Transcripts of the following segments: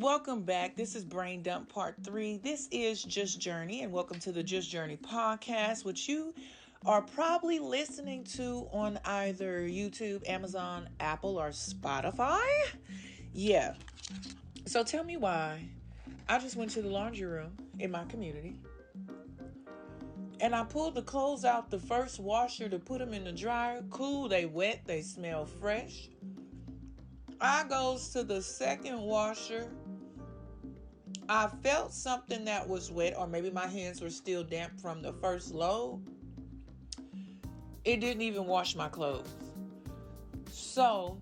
Welcome back. This is Brain Dump Part 3. This is Just Journey, and welcome to the Just Journey podcast, which you are probably listening to on either YouTube, Amazon, Apple, or Spotify. Yeah. So tell me why I just went to the laundry room in my community, and I pulled the clothes out the first washer to put them in the dryer. Cool, they wet, they smell fresh. I goes to the second washer. I felt something that was wet, or maybe my hands were still damp from the first load. It didn't even wash my clothes. So,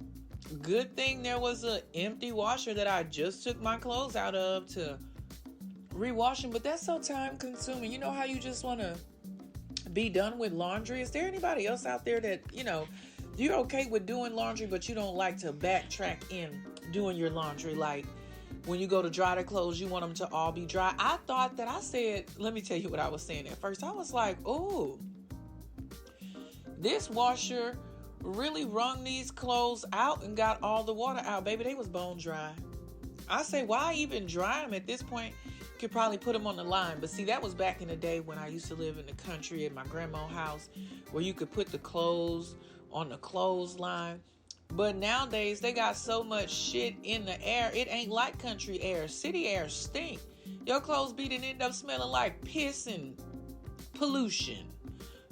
good thing there was an empty washer that I just took my clothes out of to rewash them. But that's so time consuming. You know how you just want to be done with laundry? Is there anybody else out there that, you're okay with doing laundry, but you don't like to backtrack in doing your laundry? Like when you go to dry the clothes, you want them to all be dry. Let me tell you what I was saying at first. I was like, oh, this washer really wrung these clothes out and got all the water out. Baby, they was bone dry. I say, why even dry them at this point? Could probably put them on the line. But see, that was back in the day when I used to live in the country at my grandma's house, where you could put the clothes on the clothesline. But nowadays they got so much shit in the air. It ain't like country air. City air stink. Your clothes didn't end up smelling like piss and pollution.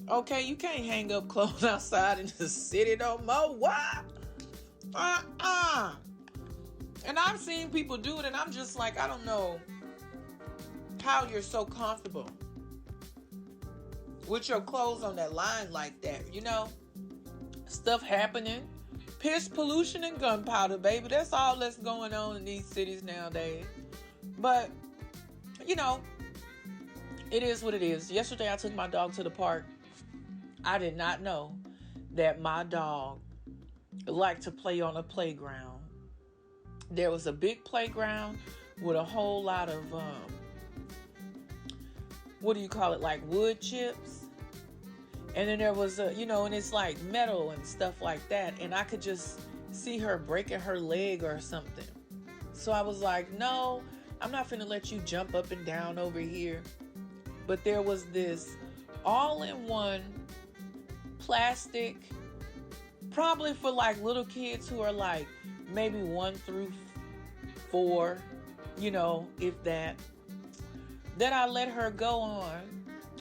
Okay, you can't hang up clothes outside in the city no more. What? And I've seen people do it, and I'm just like, I don't know how you're so comfortable with your clothes on that line like that, Stuff happening. Piss, pollution, and gunpowder, baby. That's all that's going on in these cities nowadays. But, it is what it is. Yesterday, I took my dog to the park. I did not know that my dog liked to play on a playground. There was a big playground with a whole lot of, like wood chips. And then there was and it's like metal and stuff like that. And I could just see her breaking her leg or something. So I was like, no, I'm not finna let you jump up and down over here. But there was this all-in-one plastic, probably for like little kids who are like maybe 1 through 4, if that I let her go on.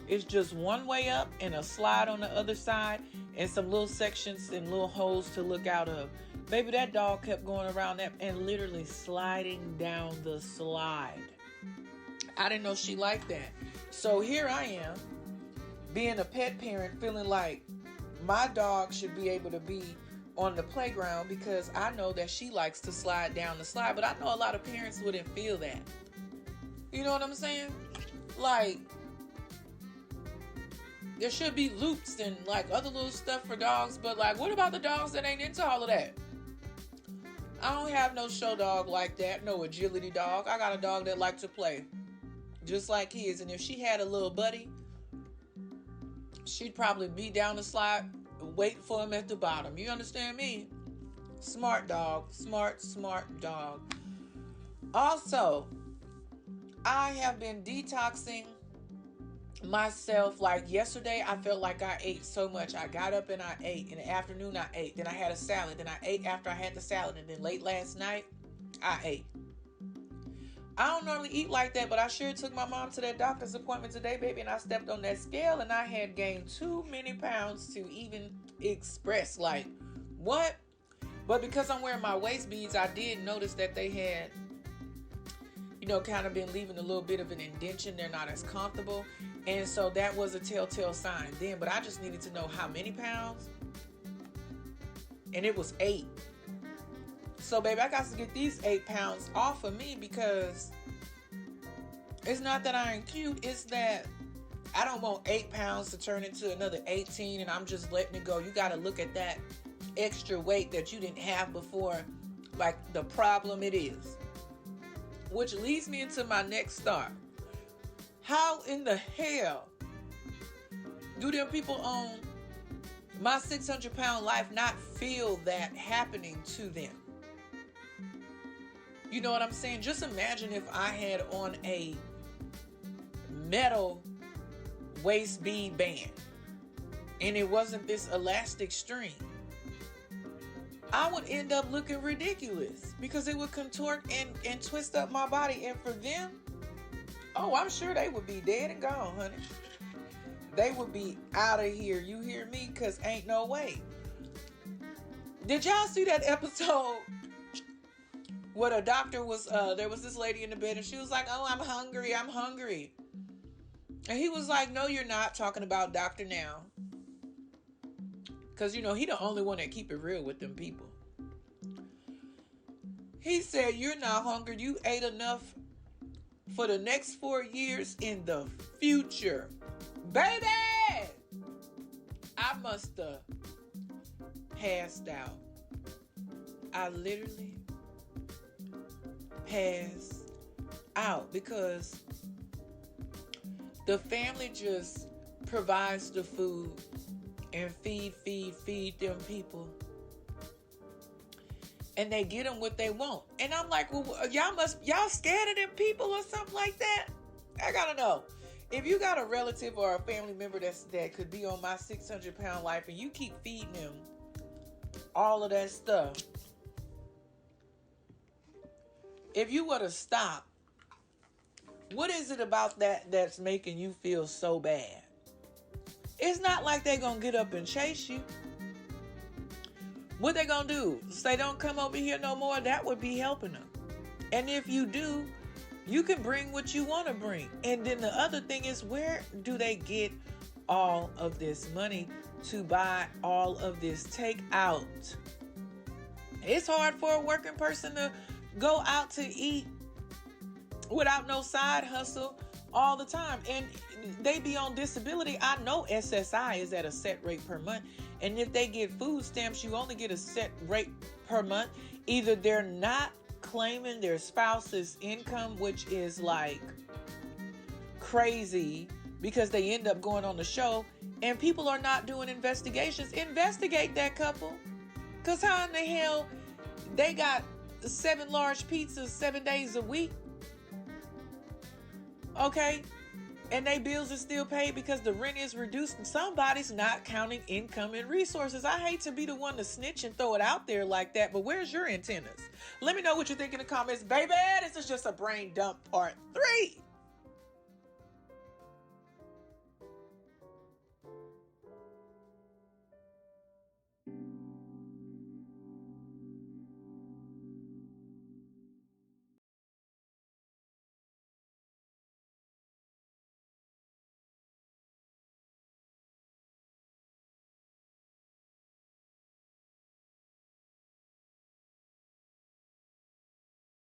It's just one way up and a slide on the other side and some little sections and little holes to look out of. Baby, that dog kept going around that and literally sliding down the slide. I didn't know she liked that. So here I am, being a pet parent, feeling like my dog should be able to be on the playground because I know that she likes to slide down the slide. But I know a lot of parents wouldn't feel that. You know what I'm saying? Like, there should be loops and like other little stuff for dogs, but like, what about the dogs that ain't into all of that? I don't have no show dog like that, no agility dog. I got a dog that likes to play, just like his. And if she had a little buddy, she'd probably be down the slide, wait for him at the bottom. You understand me? Smart dog, smart dog. Also, I have been detoxing myself. Like yesterday, I felt like I ate so much. I got up and I ate. In the afternoon, I ate. Then I had a salad. Then I ate after I had the salad. And then late last night, I ate. I don't normally eat like that, but I sure took my mom to that doctor's appointment today, baby, and I stepped on that scale and I had gained too many pounds to even express. Like, what? But because I'm wearing my waist beads, I did notice that they had, kind of been leaving a little bit of an indentation. They're not as comfortable. And so that was a telltale sign then. But I just needed to know how many pounds. And it was 8. So, baby, I got to get these 8 pounds off of me because it's not that I ain't cute. It's that I don't want 8 pounds to turn into another 18 and I'm just letting it go. You got to look at that extra weight that you didn't have before, like the problem it is. Which leads me into my next thought. How in the hell do them people on my 600-pound life not feel that happening to them? You know what I'm saying? Just imagine if I had on a metal waist bead band and it wasn't this elastic string. I would end up looking ridiculous because it would contort and twist up my body. And for them, oh, I'm sure they would be dead and gone, honey. They would be out of here. You hear me? Because ain't no way. Did y'all see that episode where the doctor was, there was this lady in the bed and she was like, oh, I'm hungry. And he was like, no, you're not, talking about Dr. Now. Because, he the only one that keep it real with them people. He said, you're not hungry. You ate enough for the next 4 years in the future. Baby! I must have passed out. I literally passed out because the family just provides the food and feed them people. And they get them what they want. And I'm like, well, y'all scared of them people or something like that? I gotta know. If you got a relative or a family member that could be on my 600-pound life and you keep feeding them all of that stuff, if you were to stop, what is it about that's making you feel so bad? It's not like they're going to get up and chase you. What they going to do? Say, don't come over here no more? That would be helping them. And if you do, you can bring what you want to bring. And then the other thing is, where do they get all of this money to buy all of this takeout? It's hard for a working person to go out to eat without no side hustle all the time. And they be on disability. I know SSI is at a set rate per month. And if they get food stamps, you only get a set rate per month. Either they're not claiming their spouse's income, which is like crazy because they end up going on the show, and people are not doing investigations. Investigate that couple. Because how in the hell they got 7 large pizzas 7 days a week? Okay? And their bills are still paid because the rent is reduced and somebody's not counting income and resources. I hate to be the one to snitch and throw it out there like that, but where's your antennas? Let me know what you think in the comments. Baby, this is just a brain dump part 3.